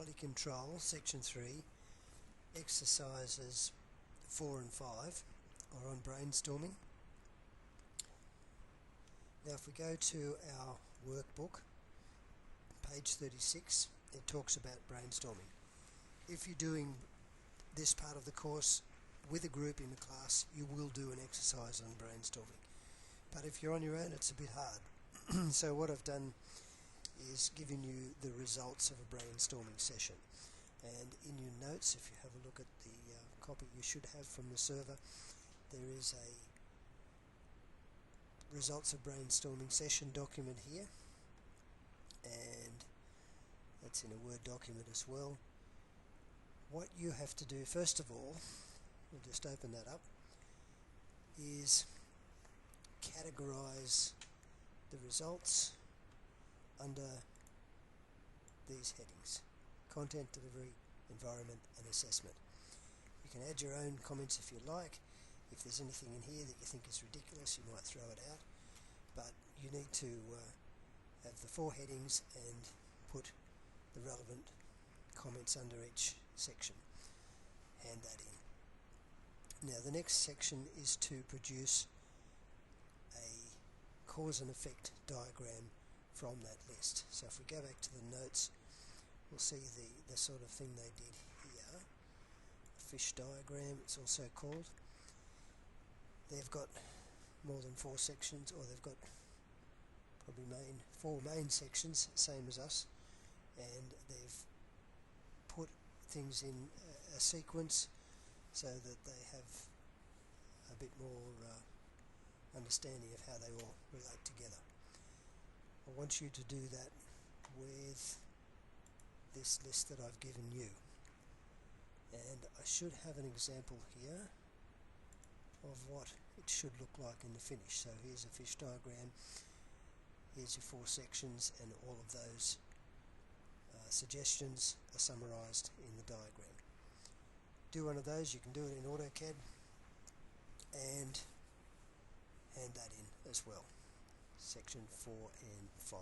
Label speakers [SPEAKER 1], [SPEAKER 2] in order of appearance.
[SPEAKER 1] Quality Control, Section 3, Exercises 4 and 5 are on brainstorming. Now if we go to our workbook, page 36, it talks about brainstorming. If you're doing this part of the course with a group in the class, you will do an exercise on brainstorming. But if you're on your own, it's a bit hard. So what I've done is given you the results of a brainstorming session. And in your notes, if you have a look at the copy you should have from the server, there is a results of brainstorming session document here, and that's in a Word document as well. What you have to do first of all, we'll just open that up, is categorize the results under these headings: content, delivery, environment and assessment. You can add your own comments if you like. If there's anything in here that you think is ridiculous, you might throw it out, but you need to have the 4 headings and put the relevant comments under each section. Hand that in. Now the next section is to produce a cause and effect diagram from that list. So if we go back to the notes, we'll see the sort of thing they did here. A fish diagram, it's also called. They've got more than 4 sections, or they've got probably 4 main sections, same as us, and they've put things in a sequence so that they have a bit more understanding of how they all relate together. I want you to do that with this list that I've given you, and I should have an example here of what it should look like in the finish. So here's a fish diagram, here's your 4 sections, and all of those suggestions are summarized in the diagram. Do one of those. You can do it in AutoCAD and hand that in as well. Section 4 and 5.